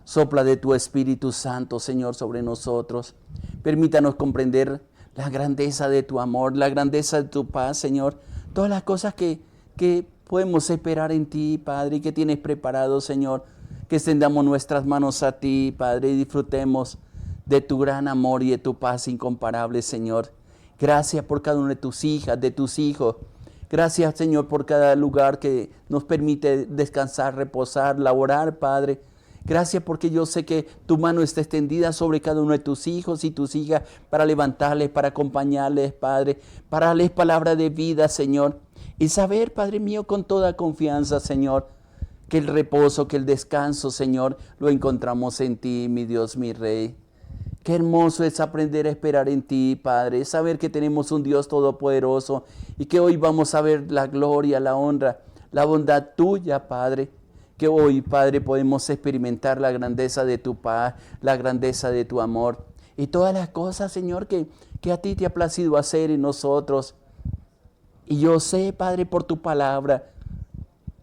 Sopla de tu Espíritu Santo, Señor, sobre nosotros. Permítanos comprender la grandeza de tu amor, la grandeza de tu paz, Señor. Todas las cosas que podemos esperar en ti, Padre, y que tienes preparado, Señor. Que extendamos nuestras manos a ti, Padre, y disfrutemos de tu gran amor y de tu paz incomparable, Señor. Gracias por cada una de tus hijas, de tus hijos. Gracias, Señor, por cada lugar que nos permite descansar, reposar, laborar, Padre. Gracias porque yo sé que tu mano está extendida sobre cada uno de tus hijos y tus hijas para levantarles, para acompañarles, Padre, para darles palabra de vida, Señor. Y saber, Padre mío, con toda confianza, Señor, que el reposo, que el descanso, Señor, lo encontramos en ti, mi Dios, mi Rey. Qué hermoso es aprender a esperar en ti, Padre, saber que tenemos un Dios todopoderoso y que hoy vamos a ver la gloria, la honra, la bondad tuya, Padre. Que hoy, Padre, podemos experimentar la grandeza de tu paz, la grandeza de tu amor y todas las cosas, Señor, que a ti te ha placido hacer en nosotros. Y yo sé, Padre, por tu palabra,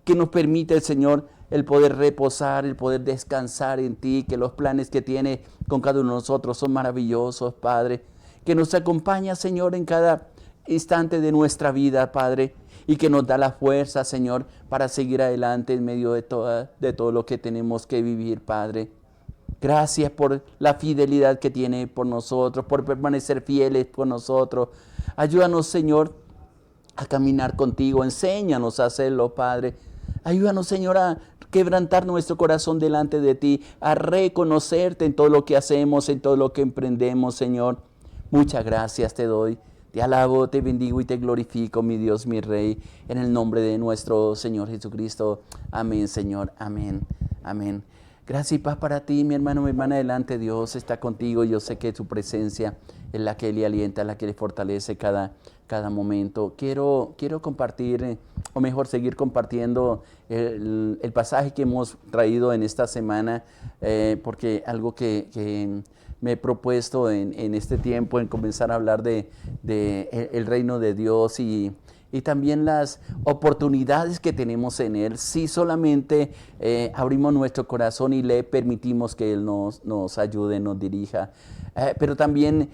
que nos permite, Señor, el poder reposar, el poder descansar en ti, que los planes que tienes con cada uno de nosotros son maravillosos, Padre. Que nos acompaña, Señor, en cada instante de nuestra vida, Padre, y que nos da la fuerza, Señor, para seguir adelante en medio de todo lo que tenemos que vivir, Padre. Gracias por la fidelidad que tiene por nosotros, por permanecer fieles por nosotros. Ayúdanos, Señor, a caminar contigo. Enséñanos a hacerlo, Padre. Ayúdanos, Señor, a quebrantar nuestro corazón delante de ti, a reconocerte en todo lo que hacemos, en todo lo que emprendemos, Señor. Muchas gracias te doy. Te alabo, te bendigo y te glorifico, mi Dios, mi Rey, en el nombre de nuestro Señor Jesucristo. Amén, Señor. Amén. Amén. Gracias y paz para ti, mi hermano, mi hermana. Adelante, Dios está contigo. Yo sé que su presencia es la que le alienta, la que le fortalece cada momento. Quiero compartir, o mejor seguir compartiendo el pasaje que hemos traído en esta semana, porque algo que me he propuesto en este tiempo, en comenzar a hablar de el reino de Dios y también las oportunidades que tenemos en Él, si solamente abrimos nuestro corazón y le permitimos que Él nos ayude, nos dirija. Pero también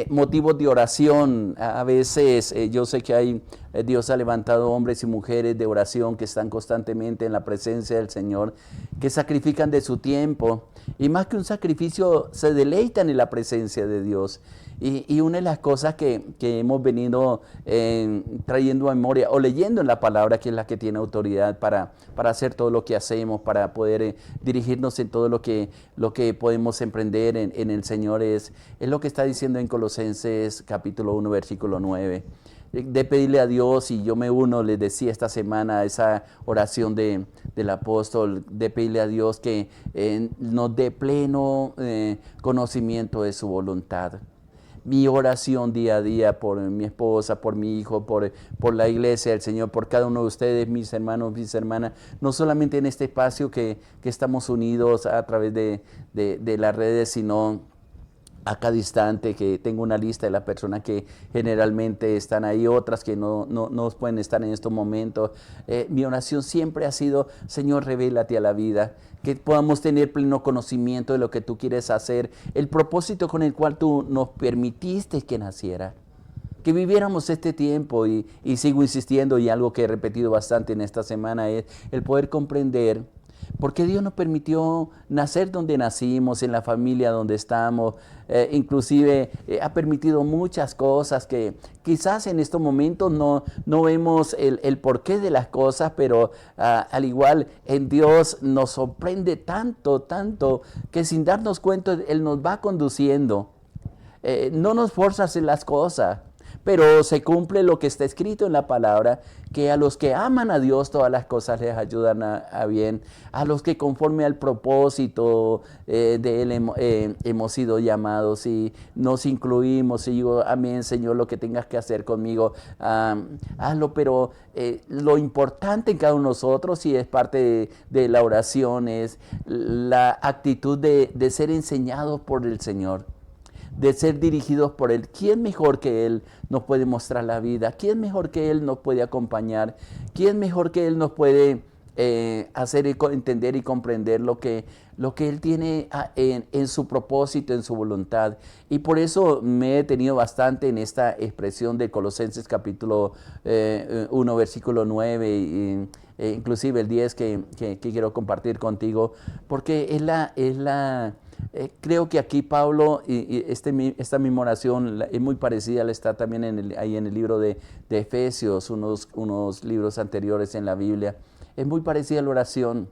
motivos de oración. A veces yo sé que Dios ha levantado hombres y mujeres de oración que están constantemente en la presencia del Señor, que sacrifican de su tiempo y más que un sacrificio se deleitan en la presencia de Dios. Y una de las cosas que hemos venido trayendo a memoria o leyendo en la palabra, que es la que tiene autoridad para hacer todo lo que hacemos, para poder dirigirnos en todo lo que podemos emprender en el Señor, es lo que está diciendo en Colosenses capítulo 1, versículo 9. De pedirle a Dios, y yo me uno, les decía esta semana, a esa oración del apóstol, de pedirle a Dios que nos dé pleno conocimiento de su voluntad. Mi oración día a día por mi esposa, por mi hijo, por la iglesia del Señor, por cada uno de ustedes, mis hermanos, mis hermanas, no solamente en este espacio que estamos unidos a través de las redes, sino a cada instante, que tengo una lista de las personas que generalmente están ahí, otras que no pueden estar en estos momentos. Mi oración siempre ha sido: Señor, revélate a la vida, que podamos tener pleno conocimiento de lo que tú quieres hacer, el propósito con el cual tú nos permitiste que naciera, que viviéramos este tiempo. Y sigo insistiendo, y algo que he repetido bastante en esta semana, es el poder comprender por qué Dios nos permitió nacer donde nacimos, en la familia donde estamos. Inclusive ha permitido muchas cosas que quizás en estos momentos no vemos el porqué de las cosas, pero al igual en Dios nos sorprende tanto, que sin darnos cuenta Él nos va conduciendo. No nos fuerza a hacer las cosas, pero se cumple lo que está escrito en la palabra, que a los que aman a Dios todas las cosas les ayudan a bien, a los que conforme al propósito de Él hemos sido llamados, y nos incluimos. Y digo: amén, Señor, lo que tengas que hacer conmigo, hazlo. Pero lo importante en cada uno de nosotros, y es parte de la oración, es la actitud de ser enseñados por el Señor, de ser dirigidos por Él. ¿Quién mejor que Él nos puede mostrar la vida? ¿Quién mejor que Él nos puede acompañar? ¿Quién mejor que Él nos puede hacer entender y comprender lo que Él tiene en su propósito, en su voluntad. Y por eso me he detenido bastante en esta expresión de Colosenses capítulo 1, versículo 9, inclusive el 10 que quiero compartir contigo, porque creo que aquí Pablo, esta misma oración es muy parecida, la está también ahí en el libro de Efesios, unos libros anteriores en la Biblia. Es muy parecida a la oración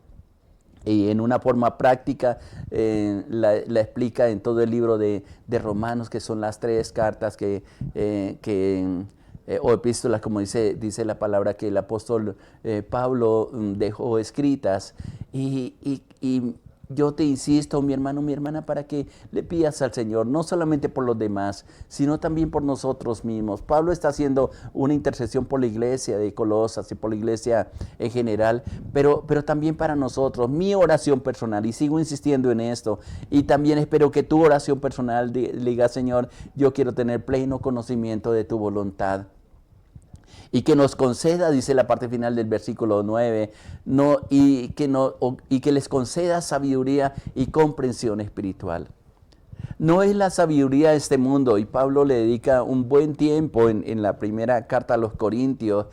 y en una forma práctica la explica en todo el libro de Romanos, que son las 3 cartas o epístolas, como dice la palabra, que el apóstol Pablo dejó escritas. Y yo te insisto, mi hermano, mi hermana, para que le pidas al Señor, no solamente por los demás, sino también por nosotros mismos. Pablo está haciendo una intercesión por la iglesia de Colosas y por la iglesia en general, pero también para nosotros. Mi oración personal, y sigo insistiendo en esto, y también espero que tu oración personal le diga: Señor, yo quiero tener pleno conocimiento de tu voluntad. Y que nos conceda, dice la parte final del versículo 9, y que les conceda sabiduría y comprensión espiritual. No es la sabiduría de este mundo, y Pablo le dedica un buen tiempo en la primera carta a los Corintios,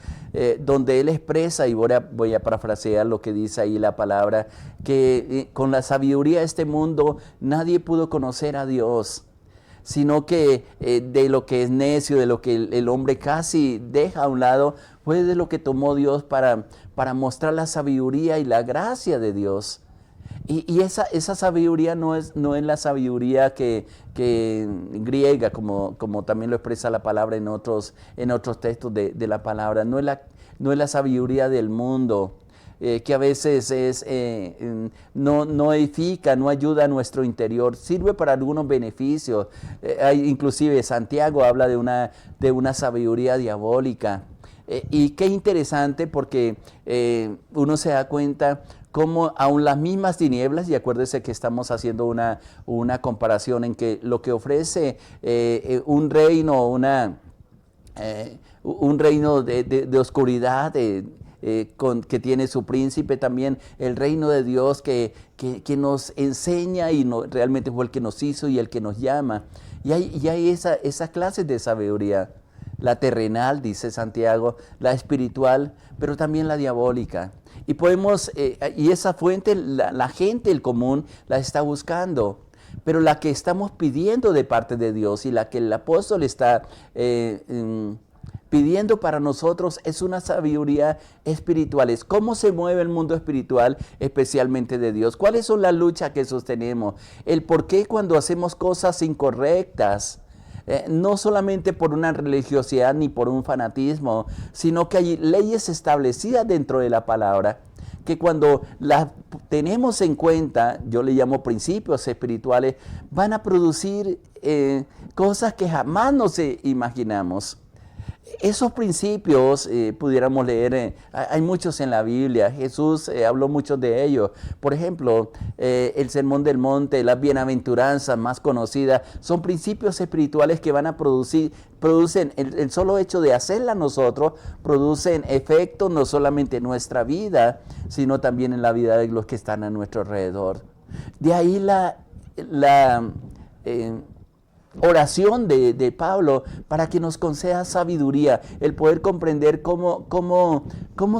donde él expresa, y voy a parafrasear lo que dice ahí la palabra, que con la sabiduría de este mundo nadie pudo conocer a Dios, sino que de lo que es necio, de lo que el hombre casi deja a un lado, fue de lo que tomó Dios para mostrar la sabiduría y la gracia de Dios. Y esa sabiduría no es la sabiduría que griega, como también lo expresa la palabra en otros textos de la palabra, no es la sabiduría del mundo. Que a veces no edifica, no ayuda a nuestro interior, sirve para algunos beneficios. Inclusive Santiago habla de una sabiduría diabólica. Y qué interesante, porque uno se da cuenta cómo aún las mismas tinieblas, y acuérdese que estamos haciendo una comparación en que lo que ofrece un reino, un reino de oscuridad, que tiene su príncipe, también el reino de Dios que nos enseña y realmente fue el que nos hizo y el que nos llama. Y hay esas clases de sabiduría: la terrenal, dice Santiago, la espiritual, pero también la diabólica. Y y esa fuente la gente, el común, la está buscando. Pero la que estamos pidiendo de parte de Dios y la que el apóstol está pidiendo para nosotros es una sabiduría espiritual. Es cómo se mueve el mundo espiritual, especialmente de Dios. ¿Cuáles son las luchas que sostenemos? El por qué cuando hacemos cosas incorrectas, no solamente por una religiosidad ni por un fanatismo, sino que hay leyes establecidas dentro de la palabra, que cuando las tenemos en cuenta, yo le llamo principios espirituales, van a producir cosas que jamás nos imaginamos. Esos principios pudiéramos leer, hay muchos en la Biblia. Jesús habló muchos de ellos. Por ejemplo, el Sermón del Monte, las bienaventuranzas más conocidas, son principios espirituales que van a producen el solo hecho de hacerla nosotros, producen efecto no solamente en nuestra vida, sino también en la vida de los que están a nuestro alrededor. De ahí la oración de Pablo para que nos conceda sabiduría, el poder comprender cómo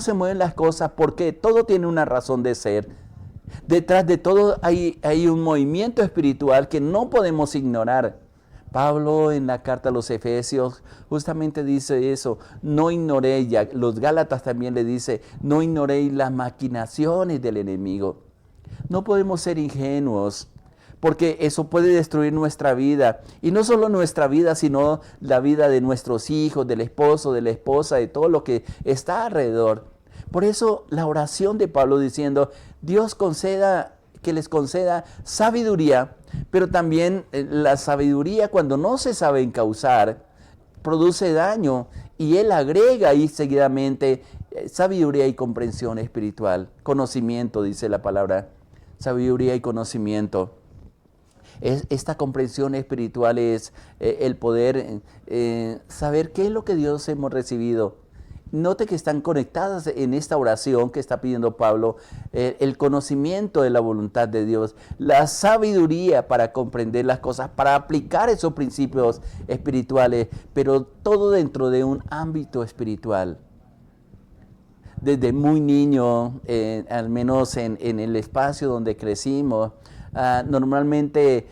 se mueven las cosas, porque todo tiene una razón de ser. Detrás de todo hay un movimiento espiritual que no podemos ignorar. Pablo en la carta a los Efesios justamente dice eso: no ignoréis, ya los Gálatas también le dice, no ignoréis las maquinaciones del enemigo. No podemos ser ingenuos, porque eso puede destruir nuestra vida, y no solo nuestra vida, sino la vida de nuestros hijos, del esposo, de la esposa, de todo lo que está alrededor. Por eso la oración de Pablo diciendo: Dios que les conceda sabiduría, pero también la sabiduría, cuando no se sabe encauzar, produce daño, y él agrega ahí seguidamente sabiduría y comprensión espiritual, conocimiento, dice la palabra, sabiduría y conocimiento. Esta comprensión espiritual es el poder saber qué es lo que Dios hemos recibido note que están conectadas en esta oración que está pidiendo Pablo, el conocimiento de la voluntad de Dios, la sabiduría para comprender las cosas, para aplicar esos principios espirituales, pero todo dentro de un ámbito espiritual. Desde muy niño, al menos en el espacio donde crecimos, normalmente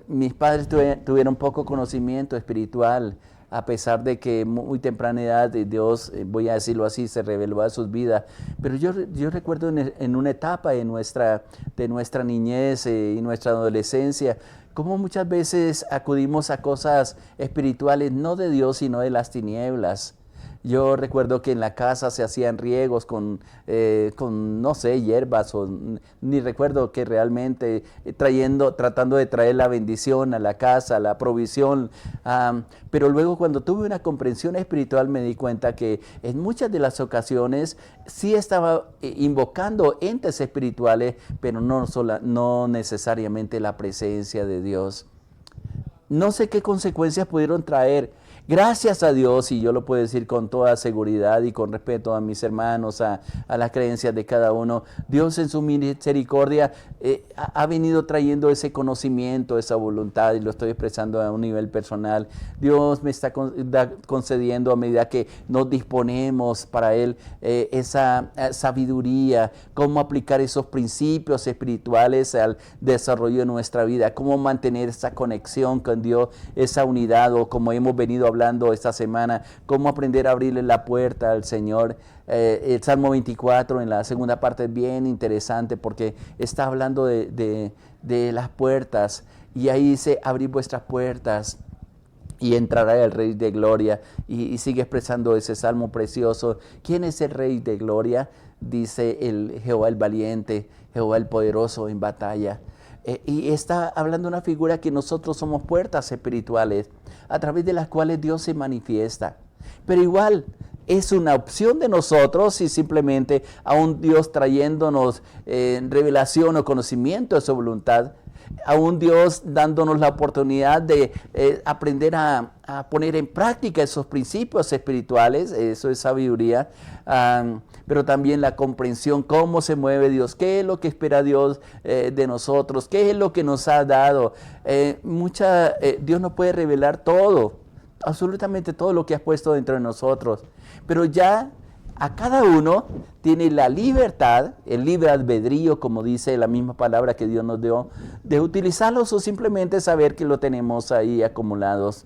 mis padres tuvieron poco conocimiento espiritual, a pesar de que muy temprana edad Dios, voy a decirlo así, se reveló a sus vidas. Pero yo recuerdo en una etapa de nuestra niñez y nuestra adolescencia, cómo muchas veces acudimos a cosas espirituales, no de Dios, sino de las tinieblas. Yo recuerdo que en la casa se hacían riegos con no sé, hierbas, ni recuerdo que realmente tratando de traer la bendición a la casa, la provisión. Pero luego cuando tuve una comprensión espiritual me di cuenta que en muchas de las ocasiones sí estaba invocando entes espirituales, pero no necesariamente la presencia de Dios. No sé qué consecuencias pudieron traer. Gracias a Dios, y yo lo puedo decir con toda seguridad y con respeto a mis hermanos, a las creencias de cada uno, Dios en su misericordia ha venido trayendo ese conocimiento, esa voluntad, y lo estoy expresando a un nivel personal. Dios me está concediendo, a medida que nos disponemos para Él, esa sabiduría, cómo aplicar esos principios espirituales al desarrollo de nuestra vida, cómo mantener esa conexión con Dios, esa unidad, o como hemos venido hablando esta semana, cómo aprender a abrirle la puerta al Señor. El Salmo 24 en la segunda parte es bien interesante porque está hablando de las puertas, y ahí dice: abrid vuestras puertas y entrará el Rey de Gloria, y sigue expresando ese salmo precioso. ¿Quién es el Rey de Gloria? Dice el Jehová el valiente, Jehová el poderoso en batalla. Y está hablando de una figura que nosotros somos puertas espirituales a través de las cuales Dios se manifiesta. Pero igual es una opción de nosotros, y simplemente a un Dios trayéndonos revelación o conocimiento de su voluntad, a un Dios dándonos la oportunidad de aprender a poner en práctica esos principios espirituales. Eso es sabiduría, pero también la comprensión, cómo se mueve Dios, qué es lo que espera Dios de nosotros, qué es lo que nos ha dado. Dios nos puede revelar todo, absolutamente todo lo que has puesto dentro de nosotros, pero ya a cada uno tiene la libertad, el libre albedrío, como dice la misma palabra que Dios nos dio, de utilizarlos o simplemente saber que lo tenemos ahí acumulados.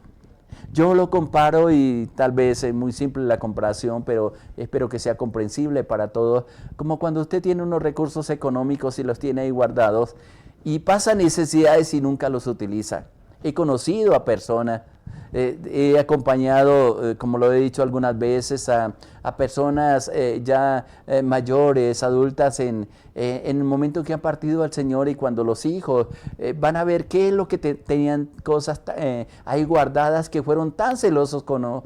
Yo lo comparo, y tal vez es muy simple la comparación, pero espero que sea comprensible para todos, como cuando usted tiene unos recursos económicos y los tiene ahí guardados y pasa necesidades y nunca los utiliza. He conocido a personas, he acompañado, como lo he dicho algunas veces, a personas ya mayores, adultas, en el momento que han partido al Señor, y cuando los hijos van a ver qué es lo que tenían cosas ahí guardadas, que fueron tan celosos con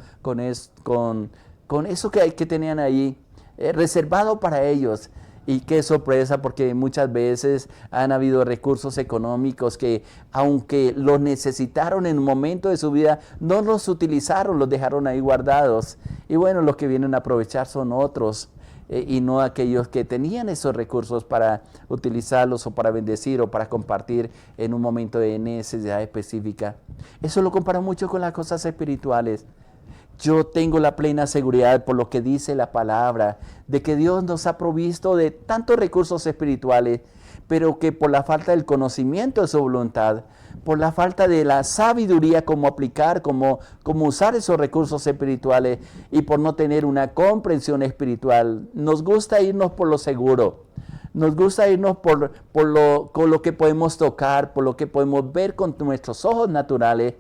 eso que tenían ahí reservado para ellos. Y qué sorpresa, porque muchas veces han habido recursos económicos que, aunque los necesitaron en un momento de su vida, no los utilizaron, los dejaron ahí guardados. Y bueno, los que vienen a aprovechar son otros, y no aquellos que tenían esos recursos para utilizarlos o para bendecir o para compartir en un momento de necesidad específica. Eso lo comparo mucho con las cosas espirituales. Yo tengo la plena seguridad, por lo que dice la palabra, de que Dios nos ha provisto de tantos recursos espirituales, pero que por la falta del conocimiento de su voluntad, por la falta de la sabiduría, cómo aplicar, cómo usar esos recursos espirituales, y por no tener una comprensión espiritual, nos gusta irnos por lo seguro. Nos gusta irnos con lo que podemos tocar, por lo que podemos ver con nuestros ojos naturales,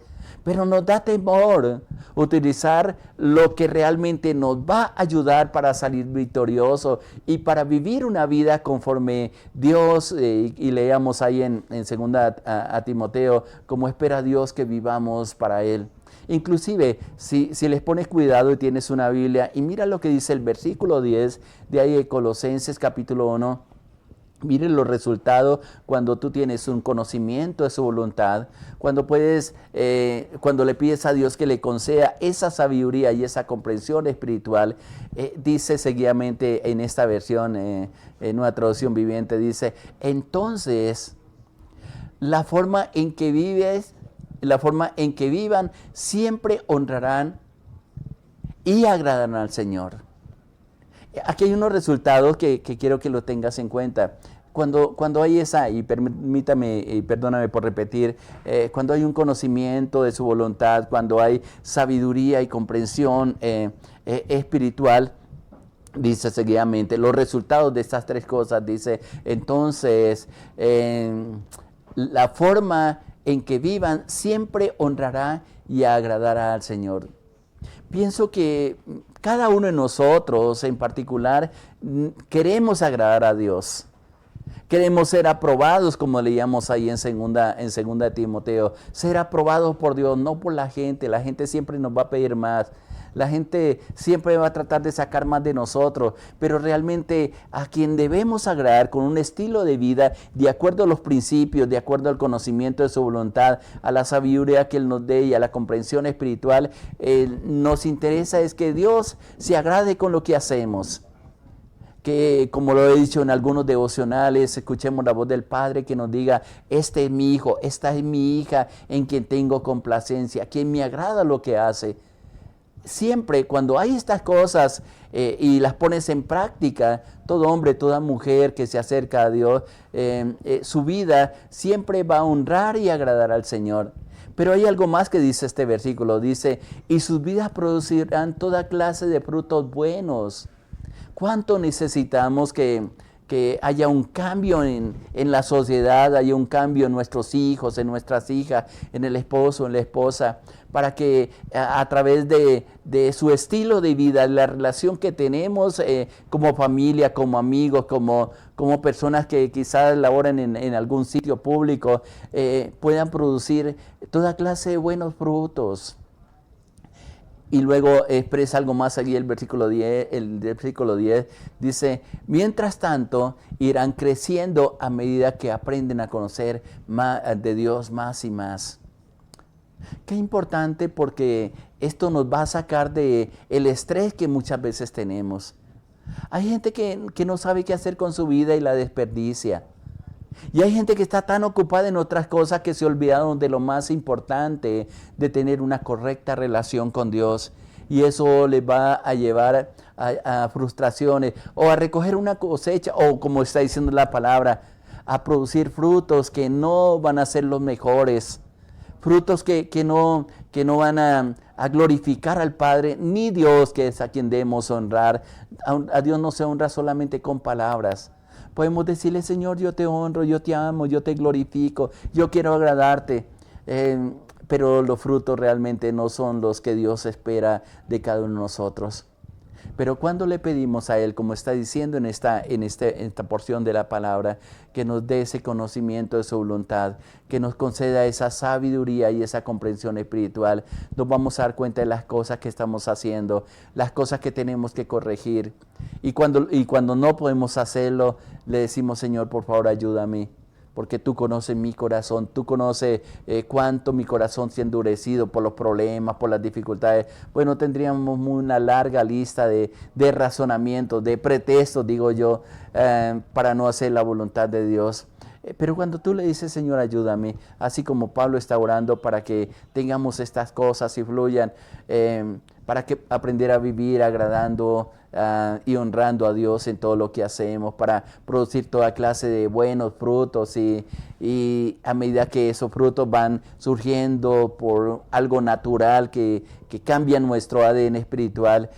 pero nos da temor utilizar lo que realmente nos va a ayudar para salir victorioso y para vivir una vida conforme Dios, y leamos ahí en 2 a Timoteo, como espera Dios que vivamos para Él. Inclusive, si les pones cuidado y tienes una Biblia, y mira lo que dice el versículo 10 de ahí de Colosenses capítulo 1, Mire los resultados cuando tú tienes un conocimiento de su voluntad, cuando puedes, cuando le pides a Dios que le conceda esa sabiduría y esa comprensión espiritual. Dice seguidamente en esta versión, en una traducción viviente, dice, entonces la forma en que vives, la forma en que vivan, siempre honrarán y agradarán al Señor. Aquí hay unos resultados que quiero que lo tengas en cuenta. Cuando hay esa, y permítame y perdóname por repetir, cuando hay un conocimiento de su voluntad, cuando hay sabiduría y comprensión espiritual, dice seguidamente, los resultados de estas tres cosas, dice, entonces, la forma en que vivan siempre honrará y agradará al Señor. Pienso que cada uno de nosotros en particular queremos agradar a Dios. Queremos ser aprobados, como leíamos ahí en segunda de Timoteo. Ser aprobados por Dios, no por la gente. La gente siempre nos va a pedir más. La gente siempre va a tratar de sacar más de nosotros. Pero realmente a quien debemos agradar con un estilo de vida de acuerdo a los principios, de acuerdo al conocimiento de su voluntad, a la sabiduría que Él nos dé y a la comprensión espiritual, nos interesa es que Dios se agrade con lo que hacemos. Que, como lo he dicho en algunos devocionales, escuchemos la voz del Padre que nos diga, este es mi hijo, esta es mi hija en quien tengo complacencia, quien me agrada lo que hace. Siempre cuando hay estas cosas y las pones en práctica, todo hombre, toda mujer que se acerca a Dios, su vida siempre va a honrar y agradar al Señor. Pero hay algo más que dice este versículo, dice, y sus vidas producirán toda clase de frutos buenos. ¿Cuánto necesitamos que haya un cambio en la sociedad, haya un cambio en nuestros hijos, en nuestras hijas, en el esposo, en la esposa, para que a través de su estilo de vida, la relación que tenemos como familia, como amigos, como personas que quizás laboran en algún sitio público, puedan producir toda clase de buenos frutos? Y luego expresa algo más allí el versículo 10, dice, mientras tanto irán creciendo a medida que aprenden a conocer más de Dios más y más. Qué importante, porque esto nos va a sacar de el estrés que muchas veces tenemos. Hay gente que no sabe qué hacer con su vida y la desperdicia. Y hay gente que está tan ocupada en otras cosas que se olvidaron de lo más importante, de tener una correcta relación con Dios. Y eso les va a llevar a frustraciones o a recoger una cosecha, o como está diciendo la palabra, a producir frutos que no van a ser los mejores. Frutos que no van a glorificar al Padre, ni Dios, que es a quien debemos honrar. A Dios no se honra solamente con palabras. Podemos decirle, Señor, yo te honro, yo te amo, yo te glorifico, yo quiero agradarte. Pero los frutos realmente no son los que Dios espera de cada uno de nosotros. Pero cuando le pedimos a Él, como está diciendo en esta porción de la palabra, que nos dé ese conocimiento de su voluntad, que nos conceda esa sabiduría y esa comprensión espiritual, nos vamos a dar cuenta de las cosas que estamos haciendo, las cosas que tenemos que corregir. Y cuando no podemos hacerlo, le decimos, Señor, por favor, ayúdame. Porque tú conoces mi corazón, tú conoces cuánto mi corazón se ha endurecido por los problemas, por las dificultades. Bueno, tendríamos una larga lista de razonamientos, de pretextos, digo yo, para no hacer la voluntad de Dios. Pero cuando tú le dices, Señor, ayúdame, así como Pablo está orando para que tengamos estas cosas y fluyan, para que aprender a vivir agradando y honrando a Dios en todo lo que hacemos, para producir toda clase de buenos frutos, y a medida que esos frutos van surgiendo por algo natural que cambia nuestro ADN espiritual,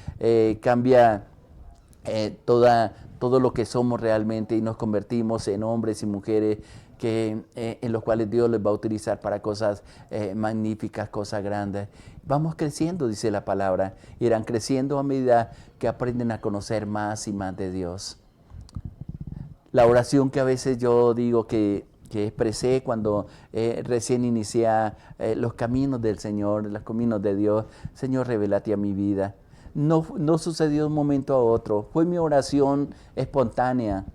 cambia todo lo que somos realmente, y nos convertimos en hombres y mujeres en los cuales Dios les va a utilizar para cosas magníficas, cosas grandes. Vamos creciendo, dice la palabra, irán creciendo a medida que aprenden a conocer más y más de Dios. La oración que a veces yo digo que expresé cuando recién inicié los caminos del Señor, los caminos de Dios, Señor, revélate a mi vida. No sucedió de un momento a otro, fue mi oración espontánea.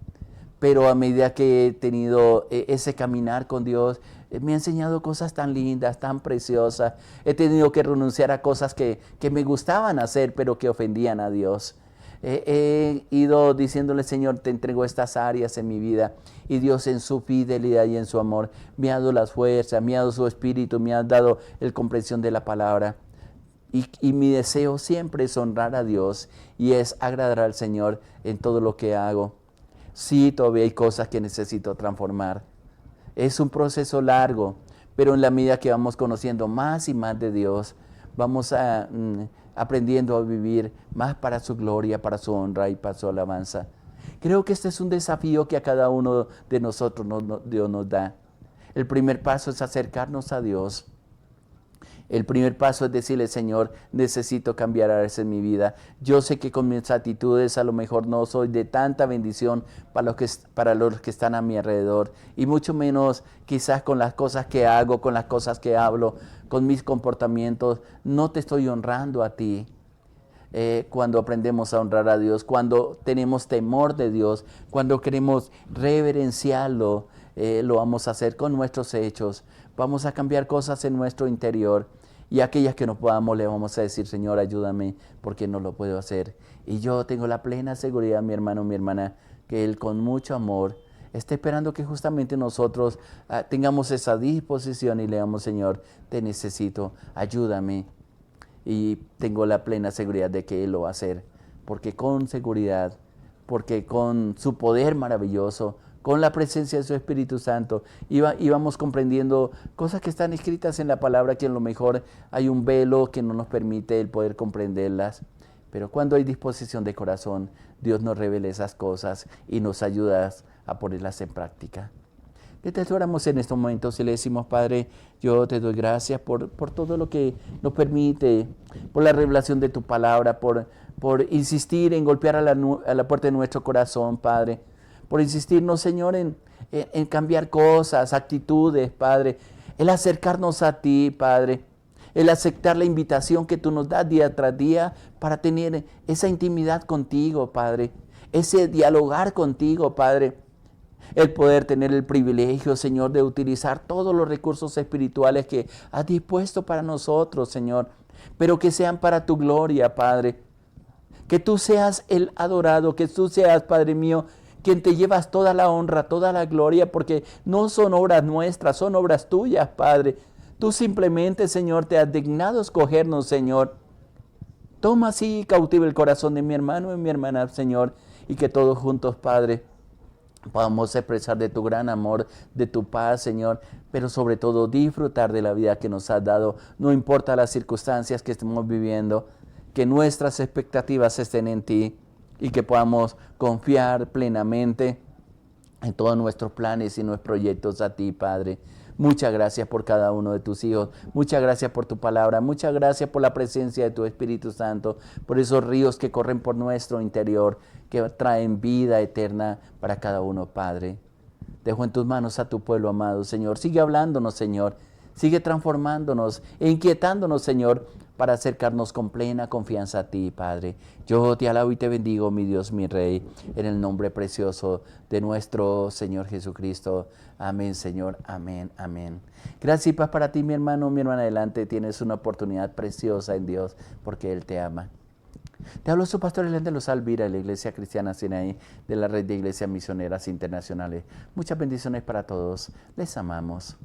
pero a medida que he tenido ese caminar con Dios, me ha enseñado cosas tan lindas, tan preciosas. He tenido que renunciar a cosas que me gustaban hacer, pero que ofendían a Dios. He ido diciéndole, Señor, te entrego estas áreas en mi vida. Y Dios en su fidelidad y en su amor me ha dado las fuerzas, me ha dado su espíritu, me ha dado la comprensión de la palabra. Y mi deseo siempre es honrar a Dios y es agradar al Señor en todo lo que hago. Sí, todavía hay cosas que necesito transformar. Es un proceso largo, pero en la medida que vamos conociendo más y más de Dios, vamos aprendiendo a vivir más para su gloria, para su honra y para su alabanza. Creo que este es un desafío que a cada uno de nosotros Dios nos da. El primer paso es acercarnos a Dios. El primer paso es decirle, Señor, necesito cambiar a veces mi vida. Yo sé que con mis actitudes a lo mejor no soy de tanta bendición para los que están a mi alrededor. Y mucho menos quizás con las cosas que hago, con las cosas que hablo, con mis comportamientos. No te estoy honrando a ti. Cuando aprendemos a honrar a Dios, cuando tenemos temor de Dios, cuando queremos reverenciarlo, lo vamos a hacer con nuestros hechos. Vamos a cambiar cosas en nuestro interior y aquellas que no podamos le vamos a decir, Señor, ayúdame porque no lo puedo hacer. Y yo tengo la plena seguridad, mi hermano, mi hermana, que Él con mucho amor está esperando que justamente nosotros tengamos esa disposición y le digamos, Señor, te necesito, ayúdame. Y tengo la plena seguridad de que Él lo va a hacer, porque con seguridad, porque con su poder maravilloso, con la presencia de su Espíritu Santo, íbamos comprendiendo cosas que están escritas en la palabra, que a lo mejor hay un velo que no nos permite el poder comprenderlas. Pero cuando hay disposición de corazón, Dios nos revela esas cosas y nos ayuda a ponerlas en práctica. ¿Qué te oramos en estos momentos y le decimos, Padre, yo te doy gracias por todo lo que nos permite, por la revelación de tu palabra, por insistir en golpear a la puerta de nuestro corazón, Padre, por insistirnos, Señor, en cambiar cosas, actitudes, Padre, el acercarnos a ti, Padre, el aceptar la invitación que tú nos das día tras día para tener esa intimidad contigo, Padre, ese dialogar contigo, Padre. El poder tener el privilegio, Señor, de utilizar todos los recursos espirituales que has dispuesto para nosotros, Señor, pero que sean para tu gloria, Padre. Que tú seas el adorado, que tú seas, Padre mío, quien te llevas toda la honra, toda la gloria, porque no son obras nuestras, son obras tuyas, Padre. Tú simplemente, Señor, te has dignado escogernos, Señor. Toma así cautivo el corazón de mi hermano y mi hermana, Señor, y que todos juntos, Padre, podamos expresar de tu gran amor, de tu paz, Señor, pero sobre todo disfrutar de la vida que nos has dado, no importa las circunstancias que estemos viviendo, que nuestras expectativas estén en ti y que podamos confiar plenamente en todos nuestros planes y nuestros proyectos a ti, Padre. Muchas gracias por cada uno de tus hijos. Muchas gracias por tu palabra. Muchas gracias por la presencia de tu Espíritu Santo, por esos ríos que corren por nuestro interior, que traen vida eterna para cada uno, Padre. Dejo en tus manos a tu pueblo amado, Señor. Sigue hablándonos, Señor. Sigue transformándonos e inquietándonos, Señor, para acercarnos con plena confianza a ti, Padre. Yo te alabo y te bendigo, mi Dios, mi Rey, en el nombre precioso de nuestro Señor Jesucristo. Amén, Señor. Amén, amén. Gracias y paz para ti, mi hermano, mi hermana. Adelante, tienes una oportunidad preciosa en Dios porque Él te ama. Te hablo su pastor Elian de los Alvira, de la Iglesia Cristiana Sinaí, de la Red de Iglesias Misioneras Internacionales. Muchas bendiciones para todos. Les amamos.